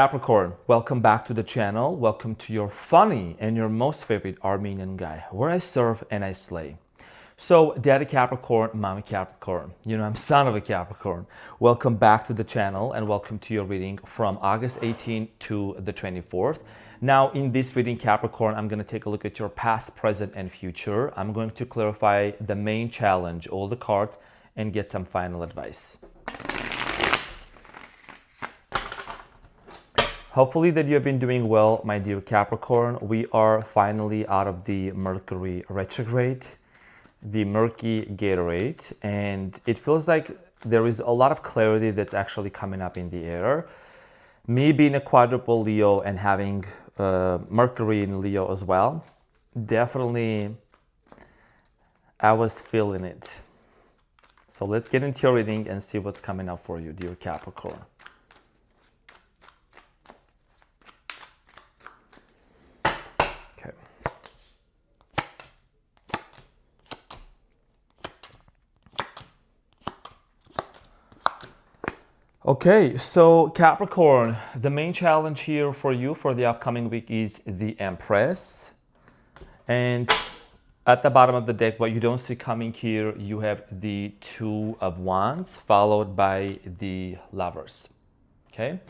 Capricorn, welcome back to the channel. Welcome to your funny and your most favorite Armenian guy, where I serve and I slay. So, Daddy Capricorn, Mommy Capricorn, I'm son of a Capricorn. Welcome back to the channel and welcome to your reading from August 18th to the 24th. Now, in this reading, Capricorn, I'm going to take a look at your past, present, and future. I'm going to clarify the main challenge, all the cards, and get some final advice. Hopefully that you have been doing well, my dear Capricorn. We are finally out of the Mercury retrograde, the murky Gatorade, and it feels like there is a lot of clarity that's actually coming up in the air. Me being a quadruple Leo and having Mercury in Leo as well, definitely I was feeling it. So let's get into your reading and see what's coming up for you, dear Capricorn. Okay, so Capricorn, the main challenge here for you for the upcoming week is the Empress. And at the bottom of the deck, what you don't see coming here, you have the Two of Wands followed by the Lovers. Okay,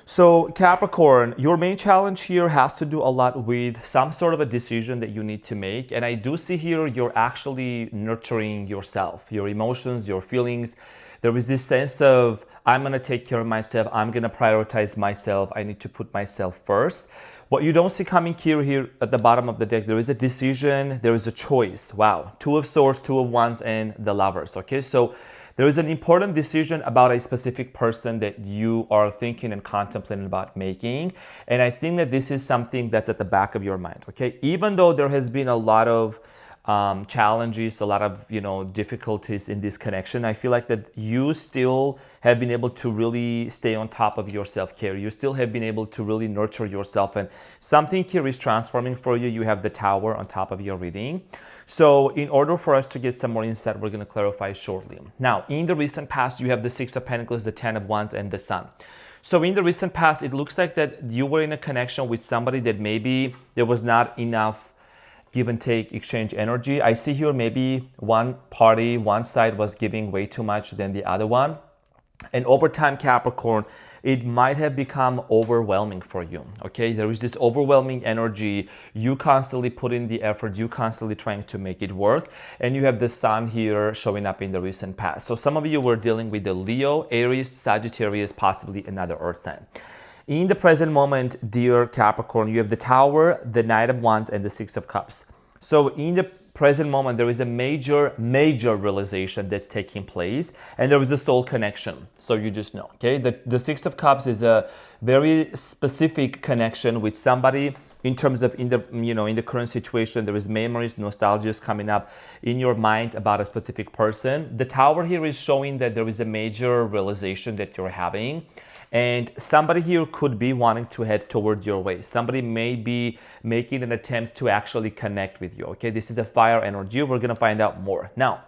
so Capricorn, your main challenge here has to do a lot with some sort of a decision that you need to make. And I do see here you're actually nurturing yourself, your emotions, your feelings. There is this sense of, I'm going to take care of myself. I'm going to prioritize myself. I need to put myself first. What you don't see coming here at the bottom of the deck, there is a decision, there is a choice. Wow. Two of Swords, Two of Wands, and the Lovers. Okay, so there is an important decision about a specific person that you are thinking and contemplating about making. And I think that this is something that's at the back of your mind. Okay, even though there has been a lot of challenges, a lot of difficulties in this connection, I feel like that you still have been able to really stay on top of your self-care. You still have been able to really nurture yourself, and something here is transforming for you. You have the Tower on top of your reading. So in order for us to get some more insight, we're going to clarify shortly. Now, in the recent past, you have the Six of Pentacles, the Ten of Wands, and the Sun. So in the recent past, it looks like that you were in a connection with somebody that maybe there was not enough give and take, exchange energy. I see here maybe one party, one side was giving way too much than the other one. And over time, Capricorn, it might have become overwhelming for you. Okay, there is this overwhelming energy. You constantly put in the effort. You constantly trying to make it work. And you have the Sun here showing up in the recent past. So some of you were dealing with the Leo, Aries, Sagittarius, possibly another Earth sign. In the present moment, dear Capricorn, you have the Tower, the Knight of Wands, and the Six of Cups. So in the present moment, there is a major realization that's taking place, and there is a soul connection. So you just know, okay? The Six of Cups is a very specific connection with somebody in terms of in the current situation. There is memories, nostalgia coming up in your mind about a specific person. The Tower here is showing that there is a major realization that you're having. And somebody here could be wanting to head toward your way. Somebody may be making an attempt to actually connect with you. Okay, this is a fire energy. We're going to find out more. Now,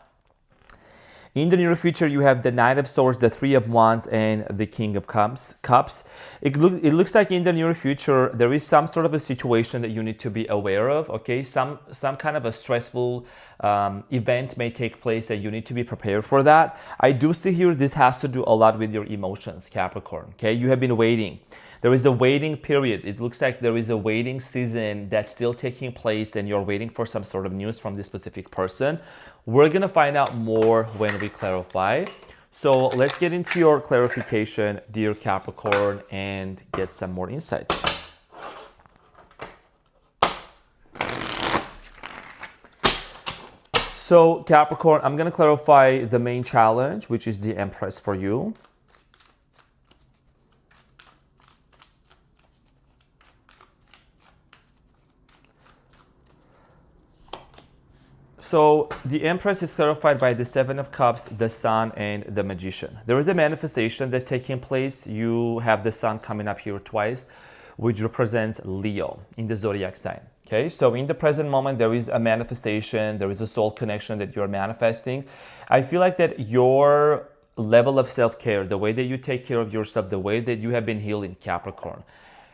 in the near future, you have the Knight of Swords, the Three of Wands, and the King of Cups. It looks like in the near future, there is some sort of a situation that you need to be aware of. Okay, some kind of a stressful event may take place that you need to be prepared for that. I do see here this has to do a lot with your emotions, Capricorn. Okay, you have been waiting. There is a waiting period. It looks like there is a waiting season that's still taking place, and you're waiting for some sort of news from this specific person. We're going to find out more when we clarify. So let's get into your clarification, dear Capricorn, and get some more insights. So Capricorn, I'm going to clarify the main challenge, which is the Empress for you. So the Empress is clarified by the Seven of Cups, the Sun, and the Magician. There is a manifestation that's taking place. You have the Sun coming up here twice, which represents Leo in the zodiac sign. Okay, so in the present moment, there is a manifestation, there is a soul connection that you're manifesting. I feel like that your level of self-care, the way that you take care of yourself, the way that you have been healing, Capricorn.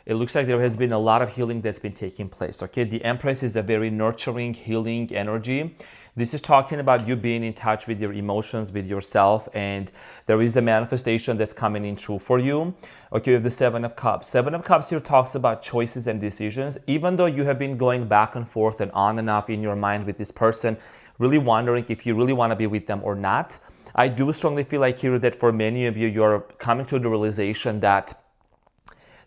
It looks like there has been a lot of healing that's been taking place, okay? The Empress is a very nurturing, healing energy. This is talking about you being in touch with your emotions, with yourself, and there is a manifestation that's coming in true for you. Okay, you have the Seven of Cups. Seven of Cups here talks about choices and decisions. Even though you have been going back and forth and on and off in your mind with this person, really wondering if you really want to be with them or not, I do strongly feel like here that for many of you, you're coming to the realization that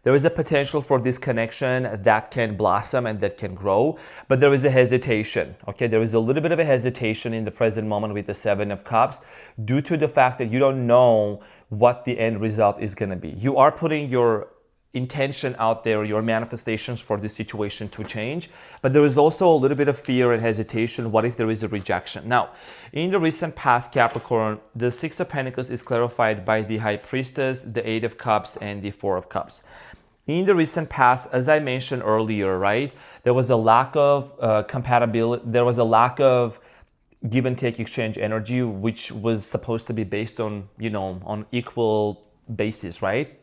there is a potential for this connection that can blossom and that can grow, but there is a hesitation, okay? There is a little bit of a hesitation in the present moment with the Seven of Cups due to the fact that you don't know what the end result is gonna be. You are putting your intention out there, your manifestations for this situation to change, but there is also a little bit of fear and hesitation. What if there is a rejection? Now, in the recent past, Capricorn, the Six of Pentacles is clarified by the High Priestess, the Eight of Cups, and the Four of Cups. In the recent past, as I mentioned earlier, right, there was a lack of compatibility, there was a lack of give and take exchange energy, which was supposed to be based on, on equal basis, right?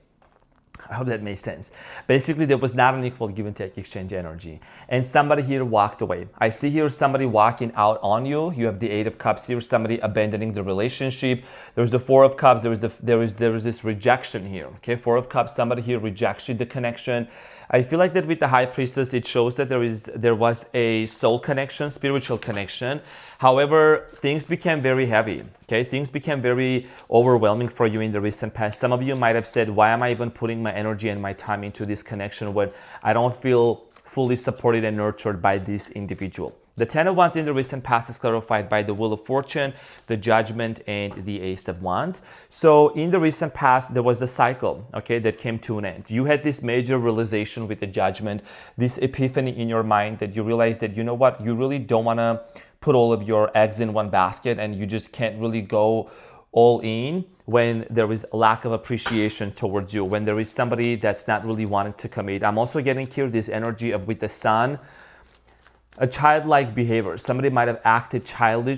I hope that makes sense. Basically, there was not an equal give and take exchange energy. And somebody here walked away. I see here somebody walking out on you. You have the Eight of Cups here, somebody abandoning the relationship. There's the Four of Cups. There is this rejection here. Okay, Four of Cups, somebody here rejected the connection. I feel like that with the High Priestess, it shows that there was a soul connection, spiritual connection. However, things became very heavy, okay? Things became very overwhelming for you in the recent past. Some of you might have said, why am I even putting my energy and my time into this connection when I don't feel fully supported and nurtured by this individual? The Ten of Wands in the recent past is clarified by the Wheel of Fortune, the Judgment, and the Ace of Wands. So in the recent past, there was a cycle, okay, that came to an end. You had this major realization with the Judgment, this epiphany in your mind that you realized that, you know what, you really don't want to put all of your eggs in one basket and you just can't really go all in when there is a lack of appreciation towards you, when there is somebody that's not really wanting to commit. I'm also getting here this energy of with the Sun, a childlike behavior. Somebody might have acted childly.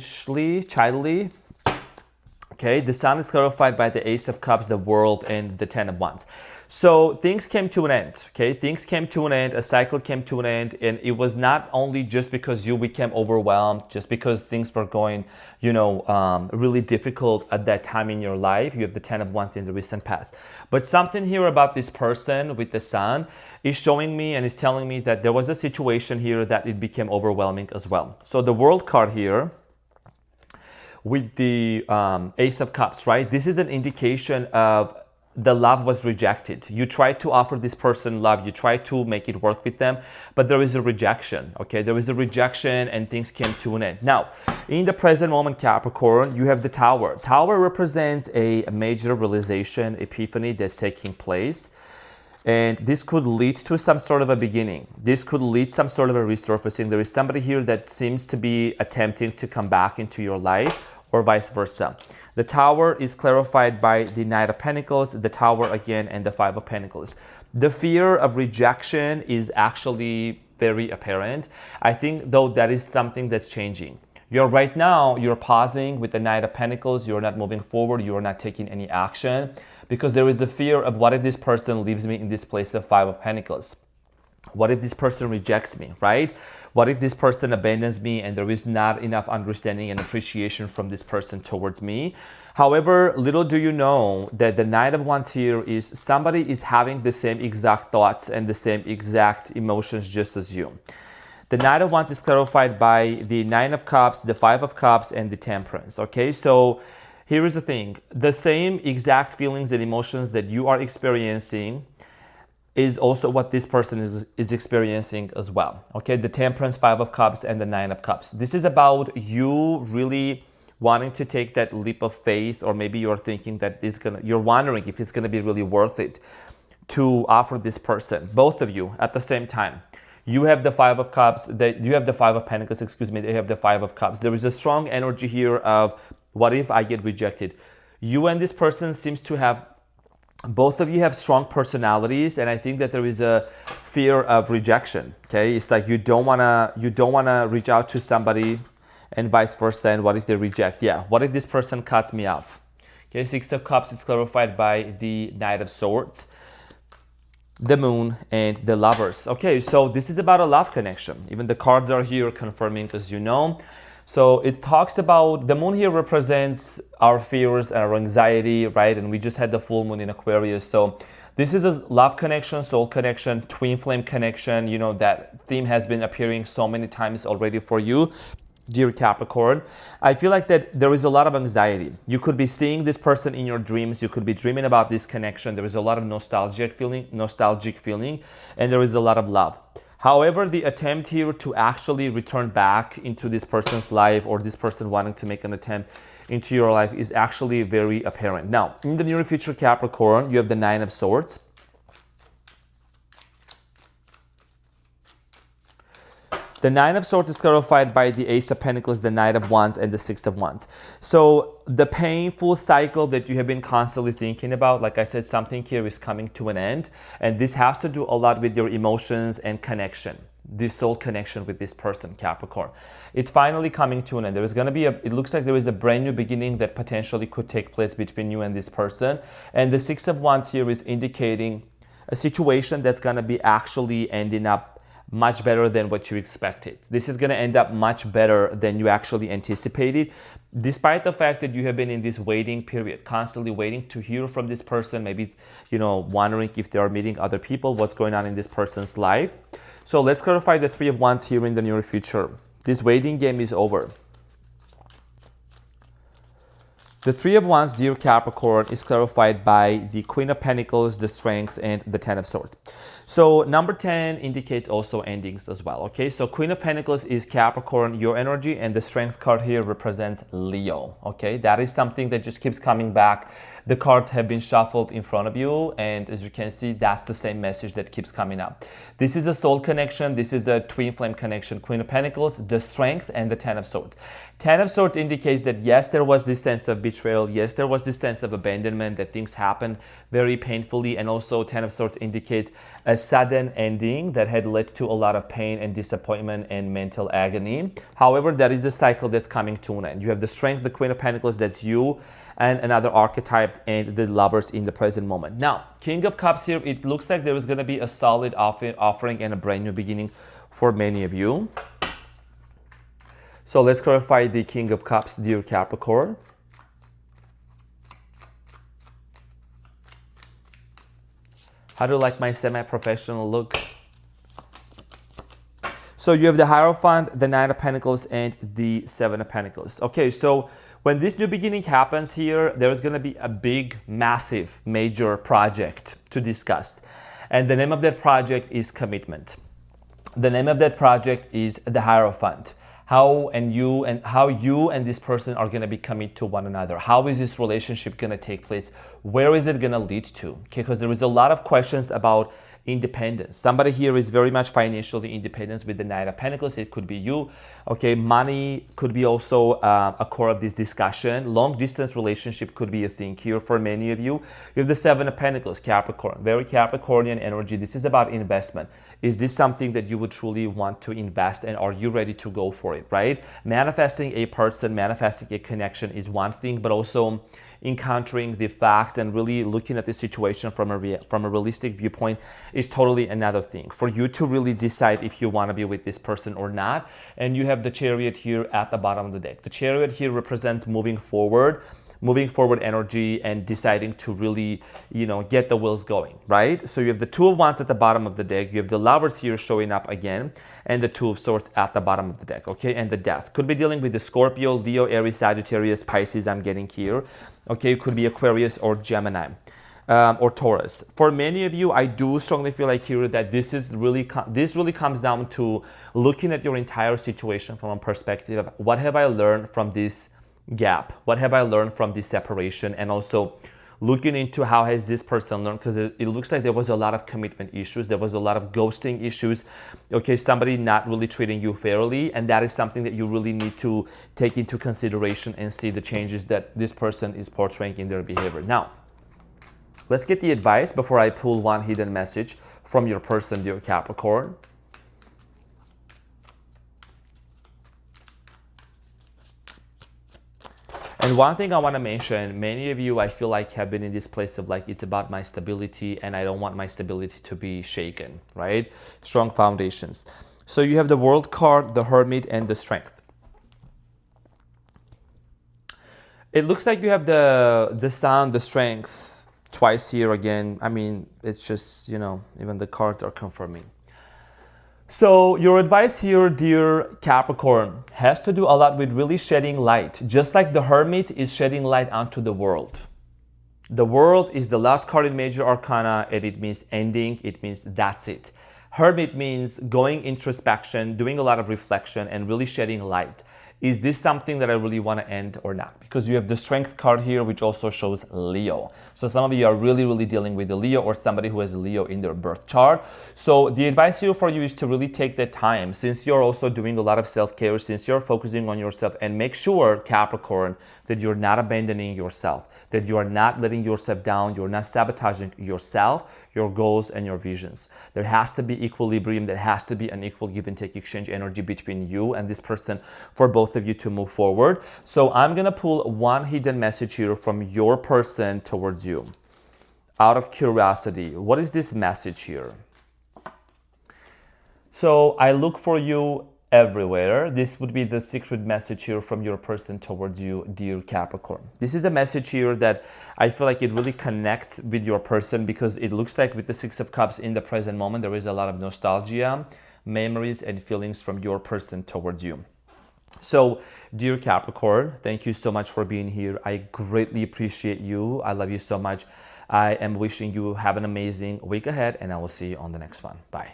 Okay, the Sun is clarified by the Ace of Cups, the World, and the Ten of Wands. So things came to an end, okay? Things came to an end, a cycle came to an end, and it was not only just because you became overwhelmed, just because things were going, really difficult at that time in your life. You have the Ten of Wands in the recent past. But something here about this person with the Sun is showing me and is telling me that there was a situation here that it became overwhelming as well. So the World card here, with the Ace of Cups, right? This is an indication of the love was rejected. You tried to offer this person love. You tried to make it work with them, but there is a rejection, okay? There is a rejection and things came to an end. Now, in the present moment, Capricorn, you have the Tower. Tower represents a major realization, epiphany that's taking place. And this could lead to some sort of a beginning. This could lead some sort of a resurfacing. There is somebody here that seems to be attempting to come back into your life, or vice versa. The Tower is clarified by the Knight of Pentacles, the Tower again, and the Five of Pentacles. The fear of rejection is actually very apparent. I think, though, that is something that's changing. Right now, you're pausing with the Knight of Pentacles. You're not moving forward. You're not taking any action because there is a fear of what if this person leaves me in this place of Five of Pentacles? What if this person rejects me, right? What if this person abandons me and there is not enough understanding and appreciation from this person towards me? However, little do you know that the Knight of Wands here is somebody is having the same exact thoughts and the same exact emotions just as you. The Knight of Wands is clarified by the Nine of Cups, the Five of Cups, and the Temperance, okay? So here is the thing. The same exact feelings and emotions that you are experiencing is also what this person is experiencing as well. Okay, the Temperance, Five of Cups, and the Nine of Cups. This is about you really wanting to take that leap of faith, or maybe you're thinking that you're wondering if it's gonna be really worth it to offer this person, both of you at the same time. You have the Five of Cups, you have the Five of Pentacles, they have the Five of Cups. There is a strong energy here of what if I get rejected? You and this person seems to have, both of you have strong personalities, and I think that there is a fear of rejection. Okay, it's like you don't wanna reach out to somebody, and vice versa. And what if they reject? Yeah, what if this person cuts me off? Okay, Six of Cups is clarified by the Knight of Swords, the Moon, and the Lovers. Okay, so this is about a love connection. Even the cards are here confirming, as you know. So it talks about, the moon here represents our fears, our anxiety, right? And we just had the full moon in Aquarius. So this is a love connection, soul connection, twin flame connection. You know, that theme has been appearing so many times already for you, dear Capricorn. I feel like that there is a lot of anxiety. You could be seeing this person in your dreams. You could be dreaming about this connection. There is a lot of nostalgic feeling, and there is a lot of love. However, the attempt here to actually return back into this person's life, or this person wanting to make an attempt into your life, is actually very apparent. Now, in the near future, Capricorn, you have the Nine of Swords. The Nine of Swords is clarified by the Ace of Pentacles, the Knight of Wands, and the Six of Wands. So the painful cycle that you have been constantly thinking about, like I said, something here is coming to an end. And this has to do a lot with your emotions and connection, this soul connection with this person, Capricorn. It's finally coming to an end. There is going to be it looks like there is a brand new beginning that potentially could take place between you and this person. And the Six of Wands here is indicating a situation that's going to be actually ending up much better than what you expected. This is going to end up much better than you actually anticipated, despite the fact that you have been in this waiting period, constantly waiting to hear from this person, maybe, you know, wondering if they are meeting other people, what's going on in this person's life. So let's clarify the Three of Wands here in the near future. This waiting game is over. The Three of Wands, dear Capricorn, is clarified by the Queen of Pentacles, the Strength, and the Ten of Swords. So number 10 indicates also endings as well, okay? So Queen of Pentacles is Capricorn, your energy, and the Strength card here represents Leo, okay? That is something that just keeps coming back. The cards have been shuffled in front of you, and as you can see, that's the same message that keeps coming up. This is a soul connection. This is a twin flame connection. Queen of Pentacles, the Strength, and the Ten of Swords. Ten of Swords indicates that yes, there was this sense of betrayal. Yes, there was this sense of abandonment, that things happened very painfully. And also Ten of Swords indicates a sudden ending that had led to a lot of pain and disappointment and mental agony. However, that is a cycle that's coming to an end. You have the Strength, the Queen of Pentacles, that's you, and another archetype, and the Lovers in the present moment. Now, King of Cups here, it looks like there is going to be a solid offering and a brand new beginning for many of you. So let's clarify the King of Cups, dear Capricorn. How do you like my semi-professional look? So you have the Hierophant, the Nine of Pentacles, and the Seven of Pentacles. Okay, so when this new beginning happens here, there's going to be a big, massive, major project to discuss. And the name of that project is commitment. The name of that project is the Hierophant. How you and this person are going to be committed to one another. How is this relationship going to take place? Where is it going to lead to? Okay, because there is a lot of questions about independence. Somebody here is very much financially independent with the Knight of Pentacles. It could be you. Okay, money could be also a core of this discussion. Long distance relationship could be a thing here for many of you. You have the Seven of Pentacles, Capricorn, very Capricornian energy. This is about investment. Is this something that you would truly want to invest in? Are you ready to go for it, right? Manifesting a person, manifesting a connection is one thing, but also encountering the fact and really looking at the situation from a realistic viewpoint is totally another thing. For you to really decide if you want to be with this person or not. And you have the Chariot here at the bottom of the deck. The Chariot here represents moving forward energy and deciding to really, get the wheels going, right? So you have the Two of Wands at the bottom of the deck. You have the Lovers here showing up again, and the Two of Swords at the bottom of the deck, okay? And the Death. Could be dealing with the Scorpio, Leo, Aries, Sagittarius, Pisces, I'm getting here. Okay, it could be Aquarius or Gemini. Or Taurus. For many of you, I do strongly feel like here that this really comes down to looking at your entire situation from a perspective of what have I learned from this gap? What have I learned from this separation? And also looking into how has this person learned, because it looks like there was a lot of commitment issues. There was a lot of ghosting issues. Okay, somebody not really treating you fairly. And that is something that you really need to take into consideration and see the changes that this person is portraying in their behavior. Now, let's get the advice before I pull one hidden message from your person, dear Capricorn. And one thing I want to mention, many of you, I feel like, have been in this place of like, it's about my stability and I don't want my stability to be shaken, right? Strong foundations. So you have the World card, the Hermit, and the Strength. It looks like you have the Sun, the Strength twice here again. I mean, it's just, you know, even the cards are confirming. So your advice here, dear Capricorn, has to do a lot with really shedding light. Just like the Hermit is shedding light onto the world. The world is the last card in Major Arcana, and it means ending. It means that's it. Hermit means going introspection, doing a lot of reflection, and really shedding light. Is this something that I really want to end or not? Because you have the Strength card here, which also shows Leo. So some of you are really dealing with the Leo, or somebody who has a Leo in their birth chart. So the advice here for you is to really take the time, since you're also doing a lot of self-care, since you're focusing on yourself, and make sure, Capricorn, that you're not abandoning yourself, that you are not letting yourself down, you're not sabotaging yourself, your goals, and your visions. There has to be equilibrium. There has to be an equal give and take exchange energy between you and this person for both of you to move forward. So I'm gonna pull one hidden message here from your person towards you. Out of curiosity, what is this message here? So I look for you everywhere. This would be the secret message here from your person towards you, dear Capricorn. This is a message here that I feel like it really connects with your person, because it looks like with the Six of Cups in the present moment, there is a lot of nostalgia, memories, and feelings from your person towards you. So, dear Capricorn, thank you so much for being here. I greatly appreciate you. I love you so much. I am wishing you have an amazing week ahead, and I will see you on the next one. Bye.